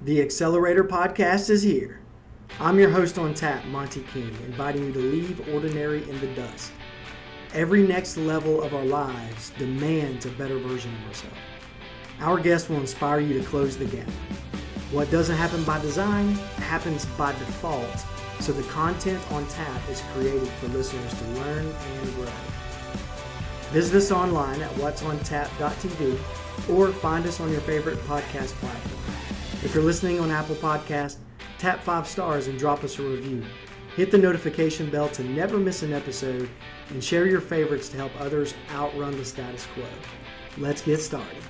The Accelerator Podcast is here. I'm your host on tap, Monty King, inviting you to leave ordinary in the dust. Every next level of our lives demands a better version of ourselves. Our guest will inspire you to close the gap. What doesn't happen by design happens by default, so the content on tap is created for listeners to learn and grow. Visit us online at whatsontap.tv or find us on your favorite podcast platform. If you're listening on Apple Podcasts, tap 5 stars and drop us a review. Hit the notification bell to never miss an episode and share your favorites to help others outrun the status quo. Let's get started.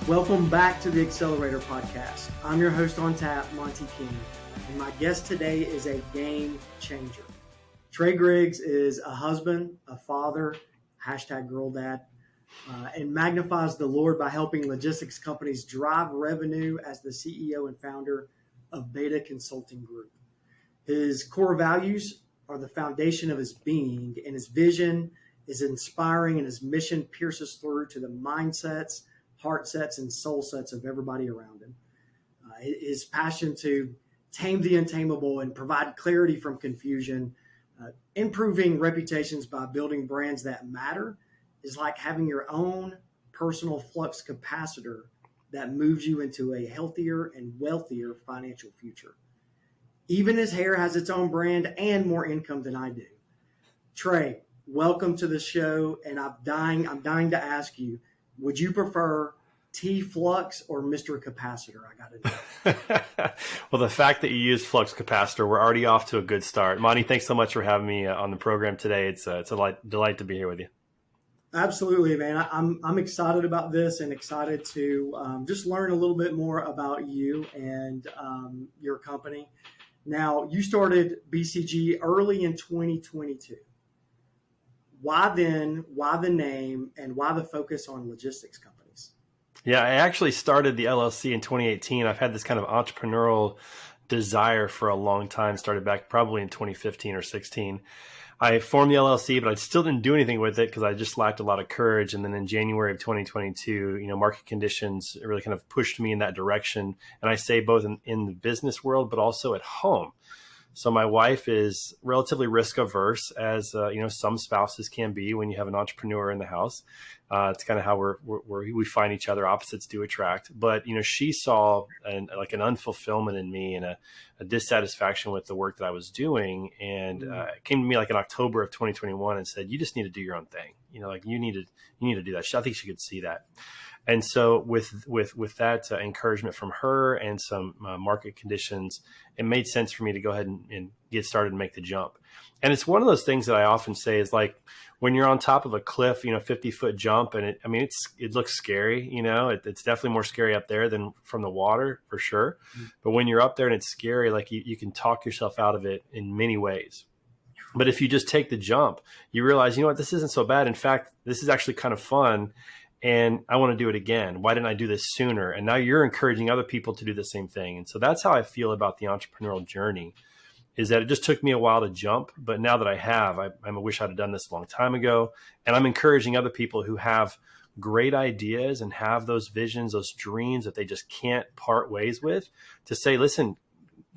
Welcome back to the Accelerator Podcast. I'm your host on tap, Monty King, and my guest today is a game changer. Trey Griggs is a husband, a father, #girldad, and magnifies the Lord by helping logistics companies drive revenue as the CEO and founder of B.E.T.A Consulting Group. His core values are the foundation of his being, and his vision is inspiring, and his mission pierces through to the mindsets, heart sets, and soul sets of everybody around him. His passion to tame the untamable and provide clarity from confusion, improving reputations by building brands that matter, is like having your own personal flux capacitor that moves you into a healthier and wealthier financial future. Even his hair has its own brand and more income than I do. Trey, welcome to the show, and I'm dying to ask you, would you prefer T-Flux or Mr. Capacitor? I got to know. Well, the fact that you use flux capacitor, we're already off to a good start. Monty, thanks so much for having me on the program today. It's a delight to be here with you. Absolutely, man. I'm excited about this and excited to just learn a little bit more about you and your company. Now, you started BCG early in 2022. Why then? Why the name? And why the focus on logistics companies? Yeah, I actually started the LLC in 2018. I've had this kind of entrepreneurial desire for a long time, started back probably in 2015 or 16. I formed the LLC, but I still didn't do anything with it because I just lacked a lot of courage. And then in January of 2022, market conditions really kind of pushed me in that direction. And I say both in the business world, but also at home. So my wife is relatively risk averse, as some spouses can be when you have an entrepreneur in the house. It's kind of how we find each other. Opposites do attract. But she saw an unfulfillment in me and a dissatisfaction with the work that I was doing, and came to me like in October of 2021 and said, "You just need to do your own thing. You need to do that." I think she could see that. And so with that encouragement from her and some market conditions, it made sense for me to go ahead and get started and make the jump. And it's one of those things that I often say is like when you're on top of a cliff, 50-foot jump, and it looks scary. It's definitely more scary up there than from the water for sure. Mm-hmm. But when you're up there and it's scary, like you can talk yourself out of it in many ways. But if you just take the jump, you realize, this isn't so bad. In fact, this is actually kind of fun. And I want to do it again. Why didn't I do this sooner? And now you're encouraging other people to do the same thing. And so that's how I feel about the entrepreneurial journey, is that it just took me a while to jump. But now that I have, I wish I'd have done this a long time ago. And I'm encouraging other people who have great ideas and have those visions, those dreams that they just can't part ways with, to say, listen,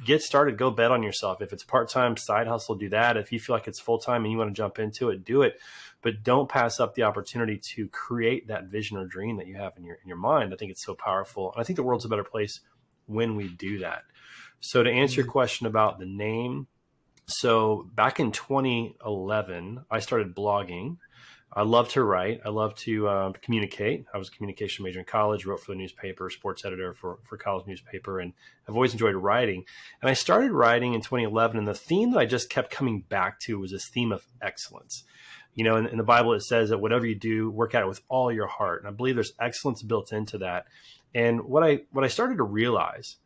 get started, go bet on yourself. If it's part-time side hustle, do that. If you feel like it's full-time and you want to jump into it, do it. But don't pass up the opportunity to create that vision or dream that you have in your mind. I think it's so powerful. And I think the world's a better place when we do that. So to answer your question about the name, so back in 2011, I started blogging. I love to write. I love to communicate. I was a communication major in college, wrote for the newspaper, sports editor for college newspaper, and I've always enjoyed writing. And I started writing in 2011, and the theme that I just kept coming back to was this theme of excellence. In the Bible, it says that whatever you do, work at it with all your heart. And I believe there's excellence built into that. And what I started to realize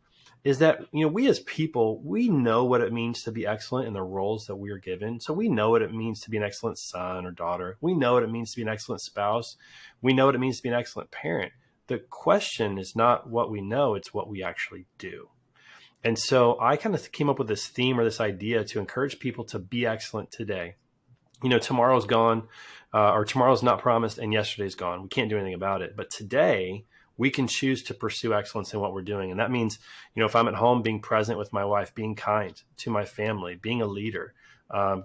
is that, we as people, we know what it means to be excellent in the roles that we are given. So we know what it means to be an excellent son or daughter. We know what it means to be an excellent spouse. We know what it means to be an excellent parent. The question is not what we know, it's what we actually do. And so I kind of came up with this theme or this idea to encourage people to be excellent today. tomorrow's gone, or tomorrow's not promised, and yesterday's gone. We can't do anything about it. But today, we can choose to pursue excellence in what we're doing. And that means, if I'm at home, being present with my wife, being kind to my family, being a leader,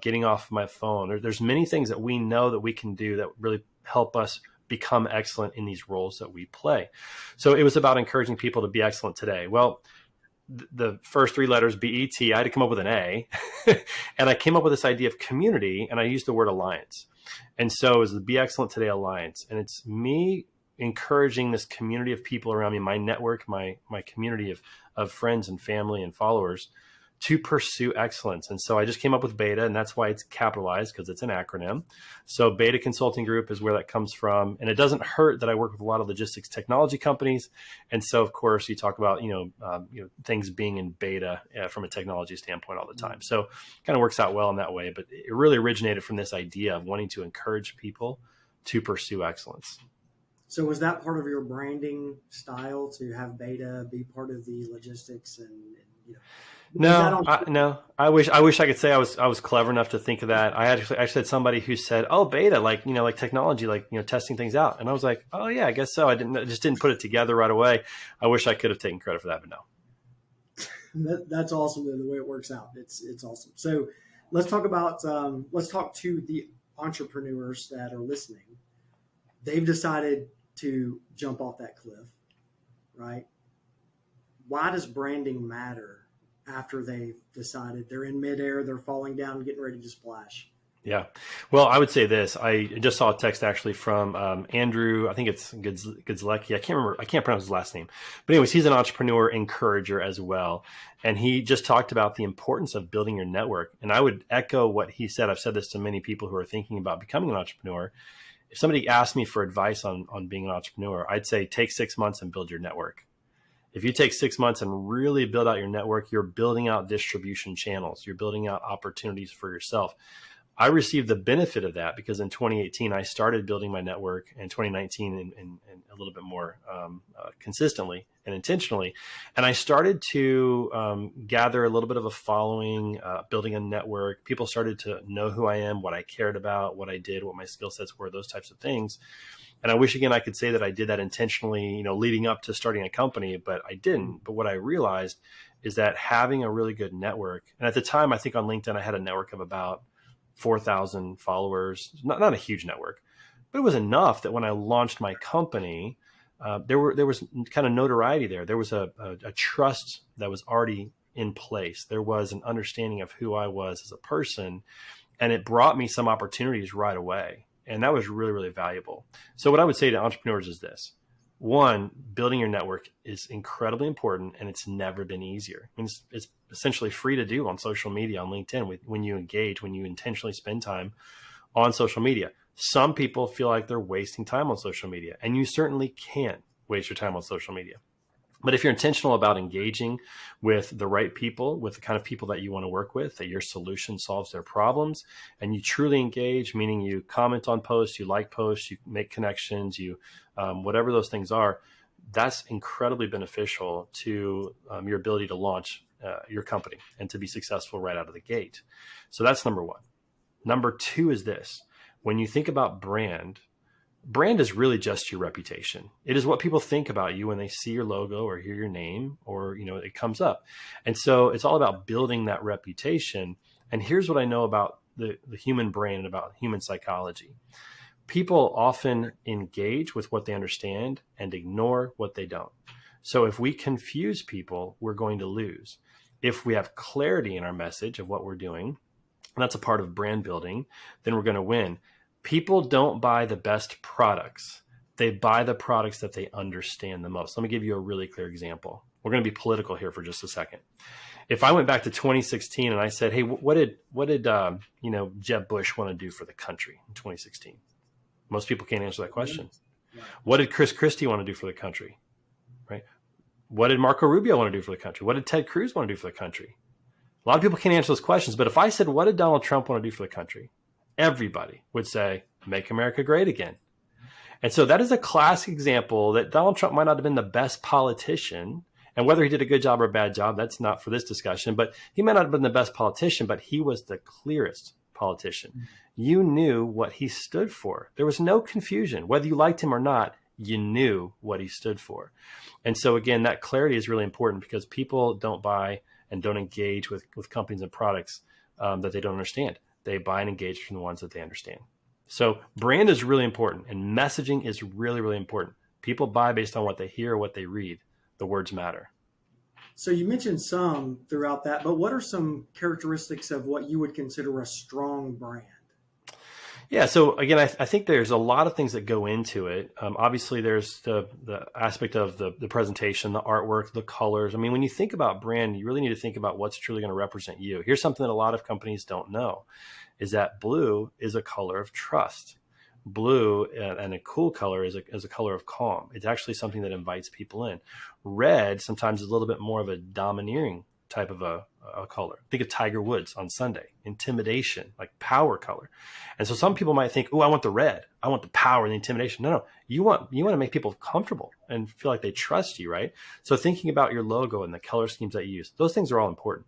getting off my phone. There's many things that we know that we can do that really help us become excellent in these roles that we play. So it was about encouraging people to be excellent today. Well, the first three letters, B.E.T., I had to come up with an A. And I came up with this idea of community, and I used the word alliance. And so it was the Be Excellent Today Alliance. And it's me encouraging this community of people around me, my network, my community of friends and family and followers, to pursue excellence. And so I just came up with B.E.T.A, and that's why it's capitalized, because it's an acronym. So B.E.T.A Consulting Group is where that comes from. And it doesn't hurt that I work with a lot of logistics technology companies. And so, of course, you talk about, things being in beta from a technology standpoint all the time. So it kind of works out well in that way. But it really originated from this idea of wanting to encourage people to pursue excellence. So was that part of your branding style to have B.E.T.A be part of the logistics and No. I wish I could say I was clever enough to think of that. I actually had somebody who said, "Oh, B.E.T.A, like technology, testing things out," and I was like, "Oh yeah, I guess so." I just didn't put it together right away. I wish I could have taken credit for that, but no. That's awesome. The way it works out, it's awesome. So let's talk to the entrepreneurs that are listening. They've decided to jump off that cliff, right? Why does branding matter after they've decided they're in midair, they're falling down, getting ready to splash? Yeah. Well, I would say this. I just saw a text actually from Andrew. I think it's Godzlecki. I can't pronounce his last name. But anyways, he's an entrepreneur encourager as well. And he just talked about the importance of building your network. And I would echo what he said. I've said this to many people who are thinking about becoming an entrepreneur. If somebody asked me for advice on being an entrepreneur, I'd say take 6 months and build your network. If you take 6 months and really build out your network, you're building out distribution channels. You're building out opportunities for yourself. I received the benefit of that because in 2018, I started building my network, in 2019 and a little bit more consistently and intentionally. And I started to gather a little bit of a following, building a network. People started to know who I am, what I cared about, what I did, what my skill sets were, those types of things. And I wish, again, I could say that I did that intentionally, leading up to starting a company, but I didn't. But what I realized is that having a really good network, and at the time, I think on LinkedIn, I had a network of about 4,000 followers, not a huge network, but it was enough that when I launched my company, there was kind of notoriety there. There was a trust that was already in place. There was an understanding of who I was as a person, and it brought me some opportunities right away. And that was really, really valuable. So what I would say to entrepreneurs is this. One, building your network is incredibly important, and it's never been easier. I mean, it's essentially free to do on social media, on LinkedIn, when you engage, when you intentionally spend time on social media. Some people feel like they're wasting time on social media, and you certainly can waste your time on social media. But if you're intentional about engaging with the right people, with the kind of people that you want to work with, that your solution solves their problems, and you truly engage, meaning you comment on posts, you like posts, you make connections, you whatever those things are, that's incredibly beneficial to your ability to launch your company and to be successful right out of the gate. So that's number one. Number two is this. When you think about brand is really just your reputation. It is what people think about you when they see your logo or hear your name or, it comes up. And so it's all about building that reputation. And here's what I know about the human brain and about human psychology. People often engage with what they understand and ignore what they don't. So if we confuse people, we're going to lose. If we have clarity in our message of what we're doing, and that's a part of brand building, then we're going to win. People don't buy the best products. They buy the products that they understand the most. Let me give you a really clear example. We're going to be political here for just a second. If I went back to 2016 and I said, "Hey, what did Jeb Bush want to do for the country in 2016?" Most people can't answer that question. Yeah. What did Chris Christie want to do for the country? Right? What did Marco Rubio want to do for the country? What did Ted Cruz want to do for the country? A lot of people can't answer those questions. But if I said, "What did Donald Trump want to do for the country?" everybody would say, "Make America great again." And so that is a classic example that Donald Trump might not have been the best politician. And whether he did a good job or a bad job, that's not for this discussion. But he might not have been the best politician, but he was the clearest politician. You knew what he stood for. There was no confusion. Whether you liked him or not, you knew what he stood for. And so again, that clarity is really important because people don't buy and don't engage with companies and products that they don't understand. They buy and engage from the ones that they understand. So brand is really important and messaging is really, really important. People buy based on what they hear or what they read. The words matter. So you mentioned some throughout that, but what are some characteristics of what you would consider a strong brand? Yeah. So again, I think there's a lot of things that go into it. Obviously, there's the aspect of the presentation, the artwork, the colors. I mean, when you think about brand, you really need to think about what's truly going to represent you. Here's something that a lot of companies don't know, is that blue is a color of trust. Blue and a cool color is a color of calm. It's actually something that invites people in. Red sometimes is a little bit more of a domineering type of a color. Think of Tiger Woods on Sunday, intimidation, like power color. And so some people might think, oh, I want the red. I want the power and the intimidation. No, you want to make people comfortable and feel like they trust you, right? So thinking about your logo and the color schemes that you use, those things are all important.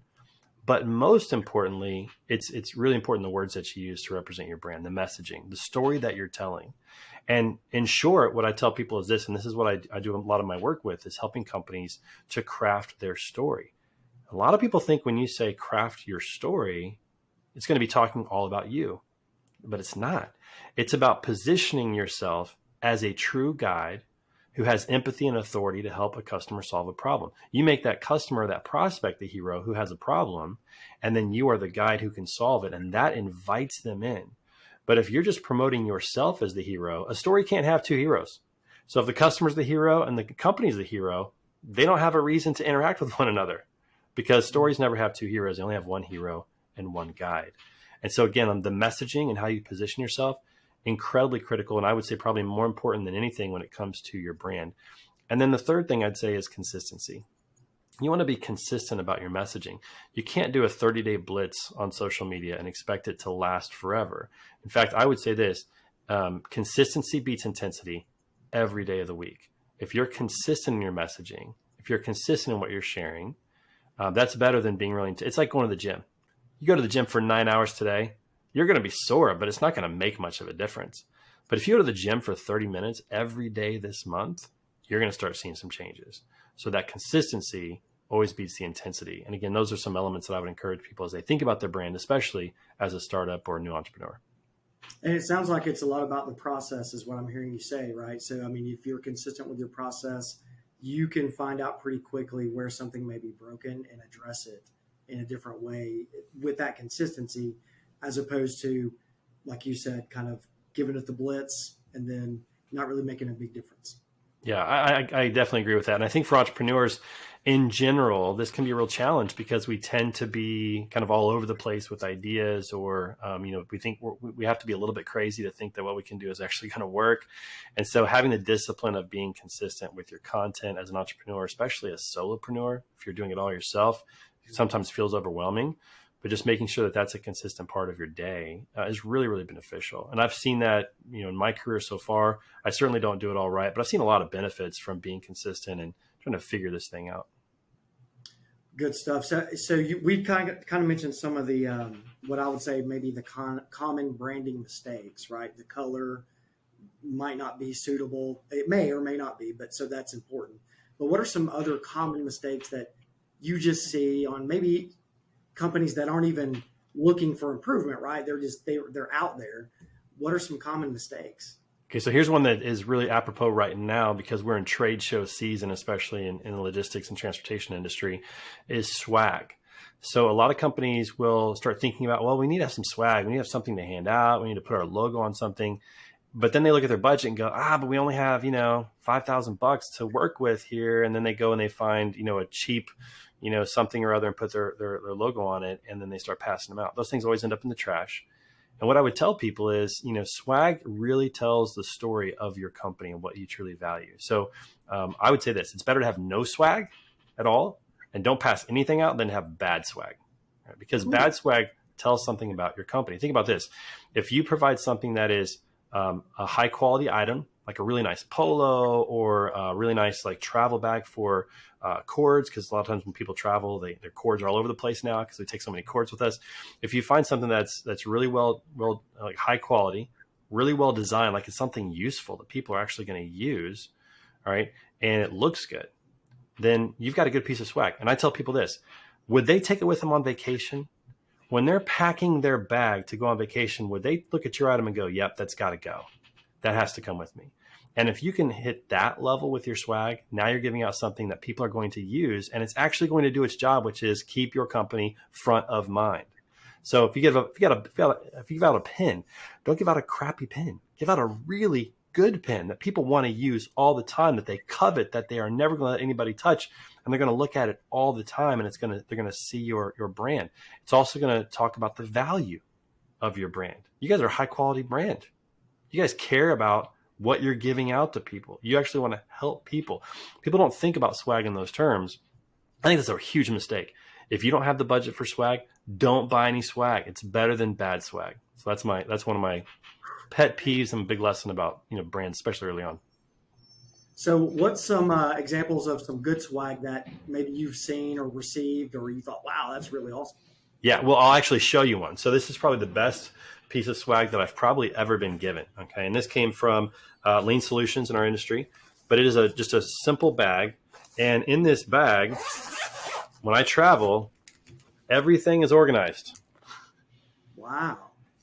But most importantly, it's really important the words that you use to represent your brand, the messaging, the story that you're telling. And in short, what I tell people is this, and this is what I do a lot of my work with, is helping companies to craft their story. A lot of people think when you say craft your story, it's going to be talking all about you, but it's not. It's about positioning yourself as a true guide who has empathy and authority to help a customer solve a problem. You make that customer, that prospect, the hero who has a problem, and then you are the guide who can solve it, and that invites them in. But if you're just promoting yourself as the hero, a story can't have two heroes. So if the customer's the hero and the company's the hero, they don't have a reason to interact with one another because stories never have two heroes. They only have one hero and one guide. And so again, on the messaging and how you position yourself, incredibly critical. And I would say probably more important than anything when it comes to your brand. And then the third thing I'd say is consistency. You want to be consistent about your messaging. You can't do a 30-day blitz on social media and expect it to last forever. In fact, I would say this, consistency beats intensity every day of the week. If you're consistent in your messaging, if you're consistent in what you're sharing, that's better than being really, it's like going to the gym. You go to the gym for 9 hours today, you're going to be sore, but it's not going to make much of a difference. But if you go to the gym for 30 minutes every day this month, you're going to start seeing some changes. So that consistency always beats the intensity. And again, those are some elements that I would encourage people as they think about their brand, especially as a startup or a new entrepreneur. And it sounds like it's a lot about the process is what I'm hearing you say, right? So, I mean, if you're consistent with your process, you can find out pretty quickly where something may be broken and address it in a different way with that consistency, as opposed to, like you said, kind of giving it the blitz and then not really making a big difference. Yeah, I definitely agree with that. And I think for entrepreneurs in general, this can be a real challenge because we tend to be kind of all over the place with ideas, or, we think we have to be a little bit crazy to think that what we can do is actually going to work. And so having the discipline of being consistent with your content as an entrepreneur, especially a solopreneur, if you're doing it all yourself, it sometimes feels overwhelming. But just making sure that that's a consistent part of your day is really, really beneficial. And I've seen that, in my career so far. I certainly don't do it all right, but I've seen a lot of benefits from being consistent and trying to figure this thing out. Good stuff. So we kind of mentioned some of the what I would say maybe the common branding mistakes, right? The color might not be suitable. It may or may not be, but so that's important. But what are some other common mistakes that you just see on maybe companies that aren't even looking for improvement, right? They're out there. What are some common mistakes? Okay, so here's one that is really apropos right now because we're in trade show season, especially in the logistics and transportation industry, is swag. So a lot of companies will start thinking about, well, we need to have some swag. We need to have something to hand out. We need to put our logo on something. But then they look at their budget and go, but we only have, $5,000 to work with here. And then they go and they find, a cheap, something or other and put their logo on it. And then they start passing them out. Those things always end up in the trash. And what I would tell people is, swag really tells the story of your company and what you truly value. So I would say this, it's better to have no swag at all and don't pass anything out than have bad swag, right? Because bad swag tells something about your company. Think about this. If you provide something that is a high quality item, like a really nice polo or a really nice like travel bag for cords, because a lot of times when people travel, their cords are all over the place now because we take so many cords with us. If you find something that's really well like high quality, really well designed, like it's something useful that people are actually going to use, all right, and it looks good, then you've got a good piece of swag. And I tell people this: would they take it with them on vacation? When they're packing their bag to go on vacation, would they look at your item and go, yep, that's got to go. That has to come with me. And if you can hit that level with your swag, now you're giving out something that people are going to use, and it's actually going to do its job, which is keep your company front of mind. So if you give out a pin, don't give out a crappy pin. Give out a really good pin that people want to use all the time, that they covet, that they are never going to let anybody touch, and they're going to look at it all the time, and they're going to see your brand. It's also going to talk about the value of your brand. You guys are a high quality brand. You guys care about what you're giving out to people. You actually want to help people. People don't think about swag in those terms. I think that's a huge mistake. If you don't have the budget for swag, don't buy any swag. It's better than bad swag. So that's one of my pet peeves and a big lesson about brands, especially early on. So what's some examples of some good swag that maybe you've seen or received, or you thought, wow, that's really awesome? Yeah, well, I'll actually show you one. So this is probably the best piece of swag that I've probably ever been given. Okay, and this came from Lean Solutions in our industry, but it is just a simple bag. And in this bag, when I travel, everything is organized. Wow.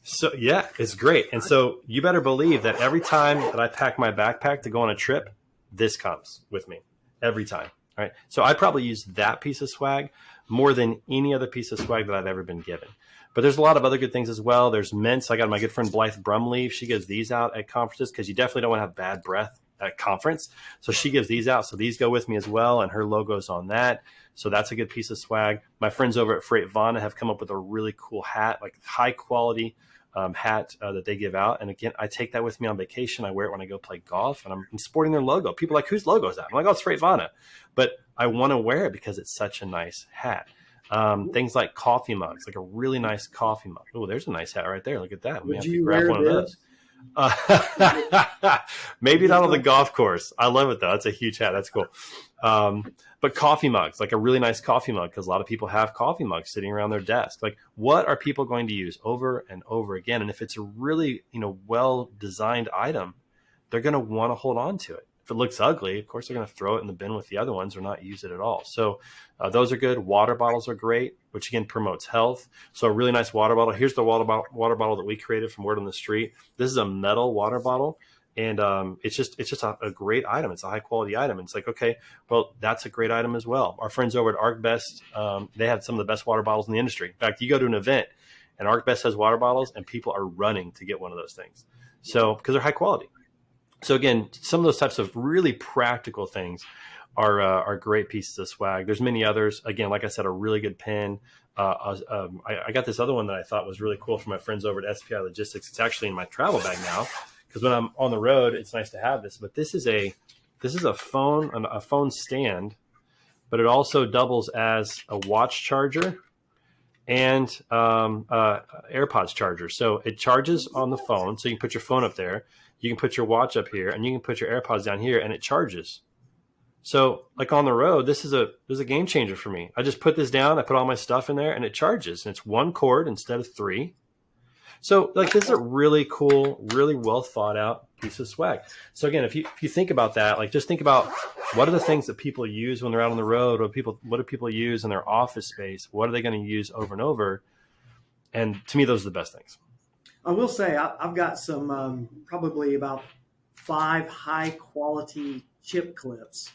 So yeah, it's great. And so you better believe that every time that I pack my backpack to go on a trip, this comes with me every time. All right. So I probably use that piece of swag more than any other piece of swag that I've ever been given. But there's a lot of other good things as well. There's mints. I got my good friend Blythe Brumleaf. She gives these out at conferences because you definitely don't want to have bad breath at conference. So she gives these out. So these go with me as well. And her logo's on that. So that's a good piece of swag. My friends over at Freight Vana have come up with a really cool hat, like high quality hat that they give out. And again, I take that with me on vacation. I wear it when I go play golf, and I'm sporting their logo. People are like, whose logo is that? I'm like, oh, it's Freight Vana. But I want to wear it because it's such a nice hat. Things like coffee mugs, like a really nice coffee mug. Oh, there's a nice hat right there. Look at that. Would you grab one of those? Maybe not on the golf course. I love it though. That's a huge hat. That's cool. But coffee mugs, like a really nice coffee mug, because a lot of people have coffee mugs sitting around their desk. Like, what are people going to use over and over again? And if it's a really, well designed item, they're going to want to hold on to it. If it looks ugly, of course, they're going to throw it in the bin with the other ones or not use it at all. So those are good. Water bottles are great, which again promotes health. So a really nice water bottle. Here's the water bottle that we created from Word on the Street. This is a metal water bottle. And it's just a great item. It's a high quality item. And it's like, okay, well, that's a great item as well. Our friends over at ArcBest, they have some of the best water bottles in the industry. In fact, you go to an event and ArcBest has water bottles and people are running to get one of those things. So, because they're high quality. So again, some of those types of really practical things are great pieces of swag. There's many others. Again, like I said, a really good pin. I got this other one that I thought was really cool from my friends over at SPI Logistics. It's actually in my travel bag now, because when I'm on the road, it's nice to have this. But this is a phone stand, but it also doubles as a watch charger and AirPods charger. So it charges on the phone. So you can put your phone up there. You can put your watch up here, and you can put your AirPods down here, and it charges. So like on the road, this is a game changer for me. I just put this down, I put all my stuff in there, and it charges. And it's one cord instead of three. So like this is a really cool, really well thought out piece of swag. So again, if you think about that, like just think about what are the things that people use when they're out on the road, or what do people use in their office space? What are they going to use over and over? And to me, those are the best things. I will say I've got some probably about 5 high quality chip clips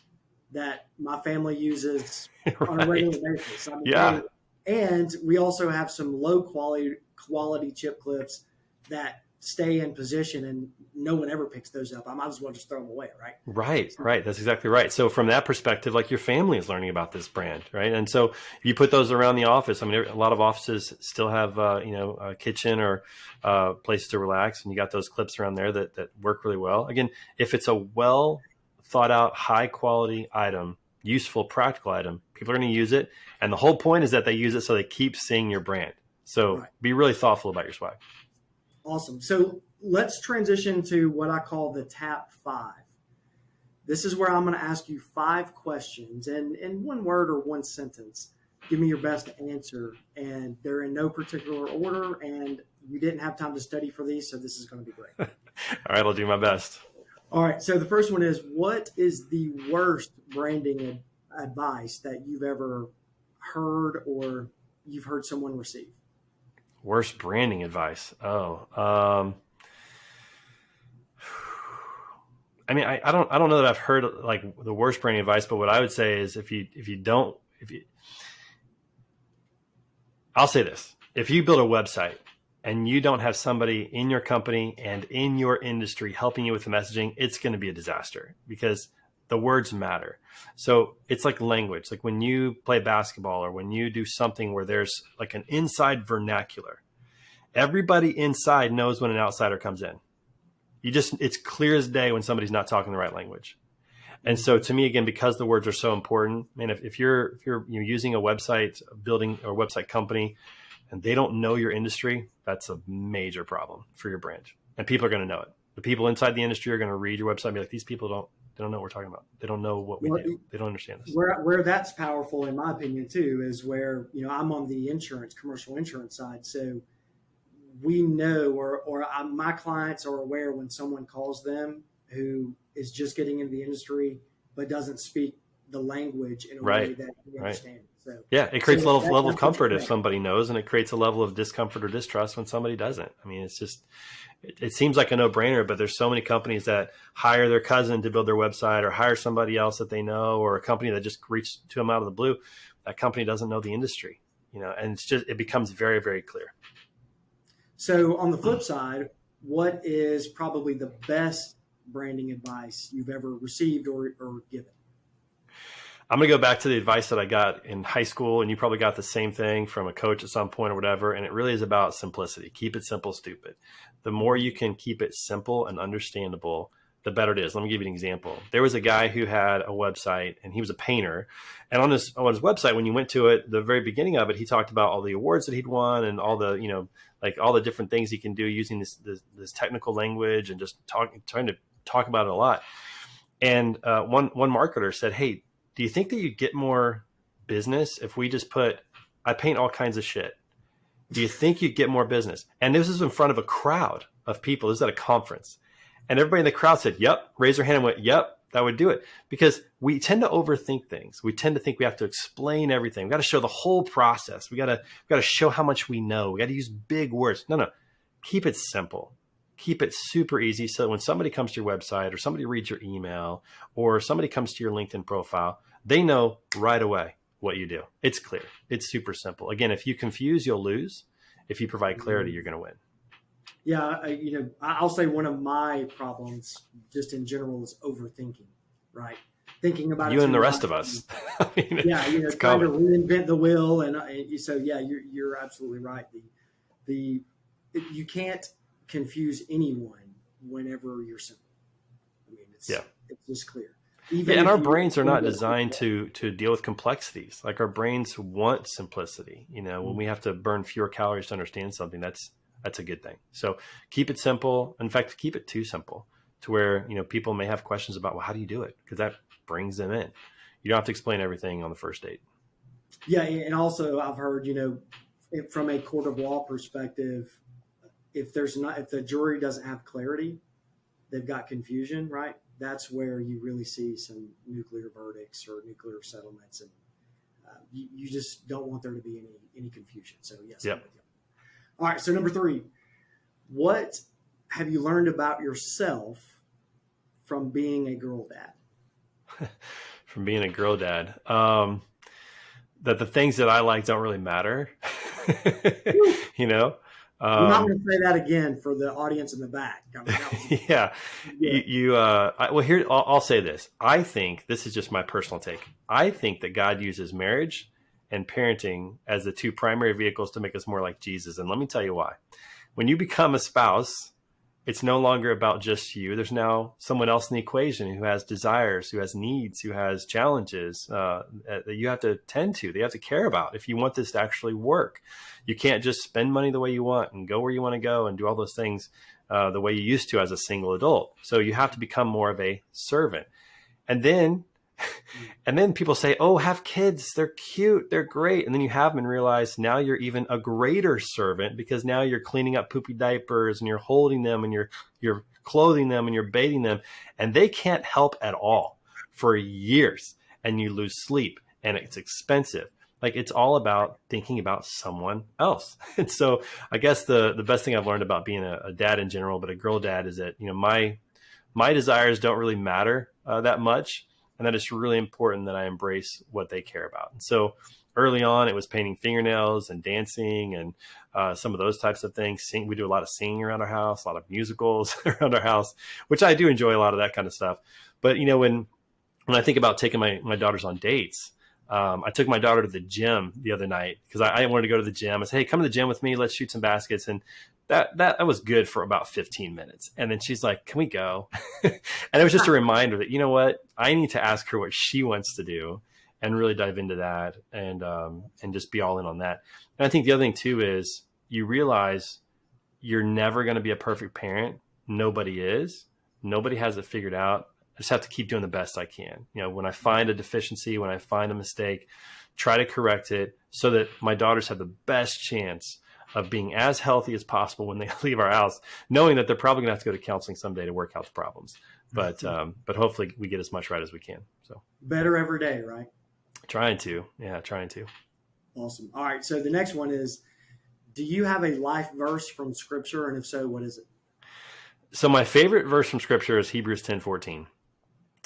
that my family uses on a regular basis. I mean, Yeah. And we also have some low quality chip clips that stay in position, and no one ever picks those up. I might as well just throw them away, right? Right. That's exactly right. So from that perspective, like your family is learning about this brand, right? And so you put those around the office. I mean, a lot of offices still have, a kitchen or places to relax, and you got those clips around there that work really well. Again, if it's a well thought out, high quality item, useful, practical item, people are going to use it. And the whole point is that they use it so they keep seeing your brand. So Be really thoughtful about your swag. Awesome. So let's transition to what I call the TAP 5. This is where I'm going to ask you 5 questions, and in one word or one sentence, give me your best answer. And they're in no particular order, and you didn't have time to study for these, so this is going to be great. All right, I'll do my best. All right, so the first one is, what is the worst branding advice that you've ever heard or you've heard someone receive? Worst branding advice. I mean, I don't know that I've heard like the worst branding advice, but what I would say is I'll say this: if you build a website and you don't have somebody in your company and in your industry helping you with the messaging, it's going to be a disaster because the words matter. So it's like language. Like when you play basketball or when you do something where there's like an inside vernacular, everybody inside knows when an outsider comes in. It's clear as day when somebody's not talking the right language. And so to me, again, because the words are so important, I mean, if you're using a website, building a website company, and they don't know your industry, that's a major problem for your brand. And people are going to know it. The people inside the industry are going to read your website and be like, these people they don't know what we're talking about. They don't know what we do. They don't understand this. Where that's powerful, in my opinion, too, is where, I'm on the commercial insurance side. So we know, my clients are aware when someone calls them who is just getting into the industry, but doesn't speak the language in a way that you understand. So, yeah, it creates a level of comfort if somebody knows, and it creates a level of discomfort or distrust when somebody doesn't. I mean, it's just, it seems like a no-brainer, but there's so many companies that hire their cousin to build their website or hire somebody else that they know, or a company that just reached to them out of the blue. That company doesn't know the industry, and it becomes very, very clear. So on the flip side, what is probably the best branding advice you've ever received or given? I'm going to go back to the advice that I got in high school, and you probably got the same thing from a coach at some point or whatever. And it really is about simplicity. Keep it simple, stupid. The more you can keep it simple and understandable, the better it is. Let me give you an example. There was a guy who had a website, and he was a painter. And on his website, when you went to it, the very beginning of it, he talked about all the awards that he'd won and all the, like all the different things he can do using this technical language and just trying to talk about it a lot. And one marketer said, "Hey, do you think that you get more business if we just put, I paint all kinds of shit? Do you think you'd get more business?" And this was in front of a crowd of people. This was at a conference. And everybody in the crowd said, "Yep," raised their hand and went, "Yep, that would do it." Because we tend to overthink things. We tend to think we have to explain everything. We got to show the whole process. We got to show how much we know. We got to use big words. No. Keep it simple. Keep it super easy. So when somebody comes to your website or somebody reads your email or somebody comes to your LinkedIn profile, they know right away what you do. It's clear. It's super simple. Again, if you confuse, you'll lose. If you provide clarity, you're going to win. Yeah. I'll say one of my problems just in general is overthinking, right? Thinking about you and the rest of us. I mean, trying to reinvent the wheel. And so, yeah, you're absolutely right. You can't confuse anyone whenever you're simple. I mean, it's just clear. And our brains are not designed to deal with complexities. Like our brains want simplicity. When we have to burn fewer calories to understand something, that's a good thing. So keep it simple. In fact, keep it too simple to where, people may have questions about, well, how do you do it? Because that brings them in. You don't have to explain everything on the first date. Yeah. And also I've heard, from a court of law perspective, if the jury doesn't have clarity, they've got confusion, right? That's where you really see some nuclear verdicts or nuclear settlements. And you just don't want there to be any confusion. So yes. Yep. All right. So number 3, what have you learned about yourself from being a girl dad? From being a girl dad, that the things that I like don't really matter. I'm not going to say that again for the audience in the back. Yeah. Well, here, I'll say this. I think this is just my personal take. I think that God uses marriage and parenting as the 2 primary vehicles to make us more like Jesus. And let me tell you why. When you become a spouse, it's no longer about just you. There's now someone else in the equation who has desires, who has needs, who has challenges that you have to tend to, that you have to care about if you want this to actually work. You can't just spend money the way you want and go where you want to go and do all those things the way you used to as a single adult. So you have to become more of a servant. And then people say, oh, have kids. They're cute. They're great. And then you have them and realize now you're even a greater servant, because now you're cleaning up poopy diapers and you're holding them and you're clothing them and you're bathing them, and they can't help at all for years, and you lose sleep and it's expensive. Like, it's all about thinking about someone else. And so I guess the best thing I've learned about being a dad in general, but a girl dad, is that, my desires don't really matter that much. And that it's really important that I embrace what they care about. And so early on, it was painting fingernails and dancing and some of those types of things. We do a lot of singing around our house, a lot of musicals around our house, which I do enjoy a lot of that kind of stuff. But, when I think about taking my daughters on dates, I took my daughter to the gym the other night because I wanted to go to the gym. I said, hey, come to the gym with me. Let's shoot some baskets. And that was good for about 15 minutes. And then she's like, can we go? And it was just a reminder that, you know what, I need to ask her what she wants to do and really dive into that and just be all in on that. And I think the other thing too is you realize you're never going to be a perfect parent. Nobody is. Nobody has it figured out. I just have to keep doing the best I can. When I find a deficiency, when I find a mistake, try to correct it so that my daughters have the best chance of being as healthy as possible when they leave our house, knowing that they're probably gonna have to go to counseling someday to work out the problems. But hopefully we get as much right as we can. So better every day, right? Trying to. Awesome. All right. So the next one is, do you have a life verse from Scripture? And if so, what is it? So my favorite verse from Scripture is Hebrews 10:14.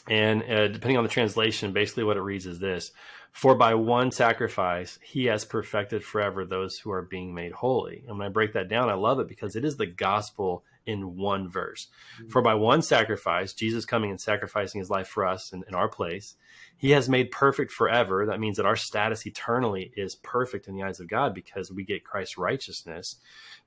And depending on the translation, basically what it reads is this: for by one sacrifice, he has perfected forever those who are being made holy. And when I break that down, I love it because it is the gospel in one verse. Mm-hmm. For by one sacrifice, Jesus coming and sacrificing his life for us in our place, he has made perfect forever. That means that our status eternally is perfect in the eyes of God because we get Christ's righteousness.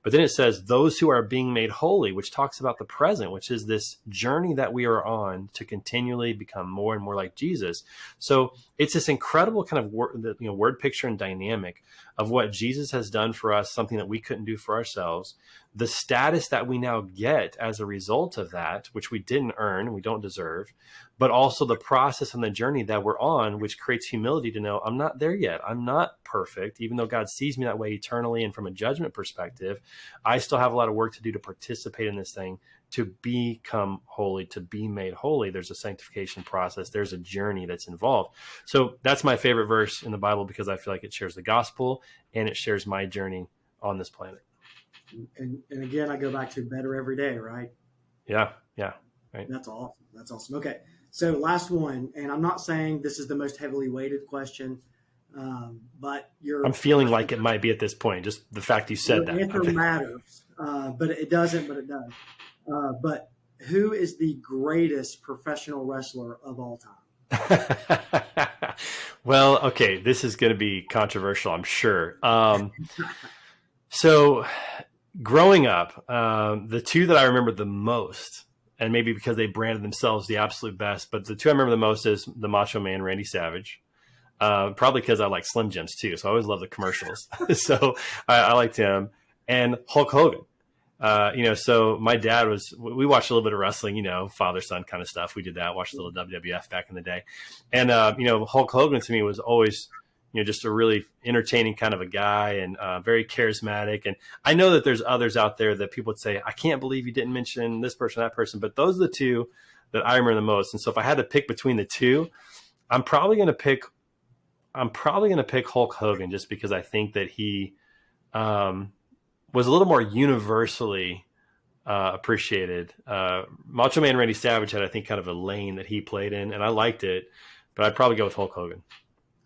But then it says those who are being made holy, which talks about the present, which is this journey that we are on to continually become more and more like Jesus. So it's this incredible kind of word picture and dynamic of what Jesus has done for us, something that we couldn't do for ourselves. The status that we now get as a result of that, which we didn't earn, we don't deserve, but also the process and the journey that we're on, which creates humility to know I'm not there yet. I'm not perfect, even though God sees me that way eternally. And from a judgment perspective, I still have a lot of work to do to participate in this thing, to become holy, to be made holy. There's a sanctification process. There's a journey that's involved. So that's my favorite verse in the Bible because I feel like it shares the gospel and it shares my journey on this planet. And again, I go back to better every day, right? Yeah. Right. That's awesome. Okay. So last one, and I'm not saying this is the most heavily weighted question, but I'm feeling like it might be at this point, just the fact you said that. Answer matters, but it doesn't, but it does. But who is the greatest professional wrestler of all time? Well, okay, this is going to be controversial, I'm sure. So growing up, the two that I remember the most, and maybe because they branded themselves the absolute best, but the two I remember the most is the Macho Man, Randy Savage. Probably because I like Slim Jims too. So I always love the commercials. So I liked him. And Hulk Hogan. So my dad we watched a little bit of wrestling, father, son kind of stuff. We did that, watched a little WWF back in the day. And, Hulk Hogan to me was always, just a really entertaining kind of a guy and very charismatic. And I know that there's others out there that people would say, I can't believe you didn't mention this person, that person. But those are the two that I remember the most. And so if I had to pick between the two, I'm probably going to pick Hulk Hogan just because I think that he was a little more universally appreciated. Macho Man Randy Savage had, I think, kind of a lane that he played in, and I liked it, but I'd probably go with Hulk Hogan.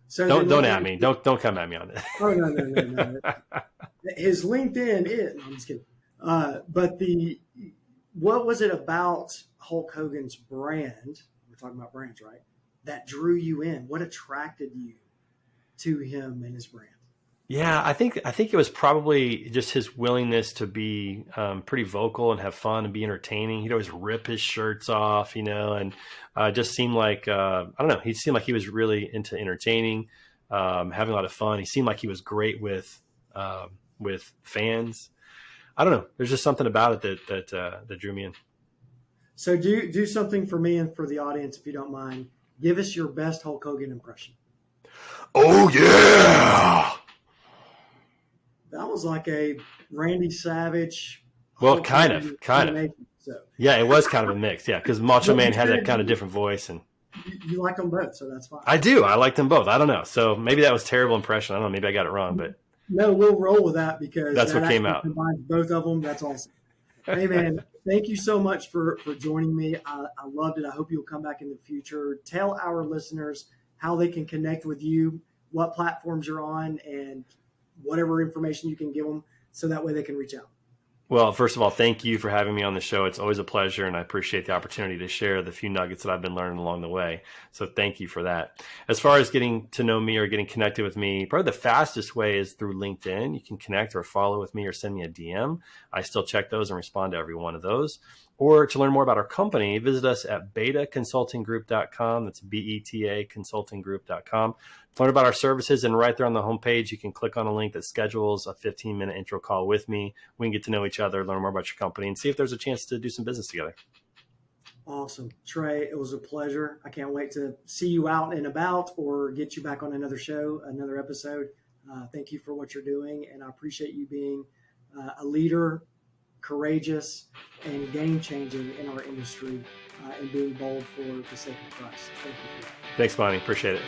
So don't at me. Don't come at me on it. Oh, no. His LinkedIn is, no, I'm just kidding. But what was it about Hulk Hogan's brand? We're talking about brands, right? That drew you in? What attracted you to him and his brand? Yeah, I think it was probably just his willingness to be pretty vocal and have fun and be entertaining. He'd always rip his shirts off, and just seemed like, I don't know, he seemed like he was really into entertaining, having a lot of fun. He seemed like he was great with fans. I don't know. There's just something about it that drew me in. So do something for me and for the audience, if you don't mind. Give us your best Hulk Hogan impression. Oh yeah. That was like a Randy Savage. Well, Hulk kind Hogan of. combination. So Yeah, it was kind of a mix. Yeah, because Macho but Man you had that said kind of different voice, and you like them both, so that's fine. I do. I liked them both. I don't know. So maybe that was a terrible impression. I don't know. Maybe I got it wrong, but No, we'll roll with that because that's that what came actually out. combines both of them. That's awesome. Hey, man, thank you so much for joining me. I loved it. I hope you'll come back in the future. Tell our listeners how they can connect with you, what platforms you're on, and whatever information you can give them so that way they can reach out. Well, first of all, thank you for having me on the show. It's always a pleasure, and I appreciate the opportunity to share the few nuggets that I've been learning along the way. So thank you for that. As far as getting to know me or getting connected with me, probably the fastest way is through LinkedIn. You can connect or follow with me or send me a DM. I still check those and respond to every one of those. Or to learn more about our company, visit us at betaconsultinggroup.com. That's B-E-T-A consultinggroup.com. To learn about our services, and right there on the homepage, you can click on a link that schedules a 15-minute intro call with me. We can get to know each other, learn more about your company, and see if there's a chance to do some business together. Awesome. Trey, it was a pleasure. I can't wait to see you out and about or get you back on another show, another episode. Thank you for what you're doing, and I appreciate you being a leader, courageous, and game-changing in our industry and being bold for the sake of Christ. Thank you for that. Thanks, Bonnie. Appreciate it.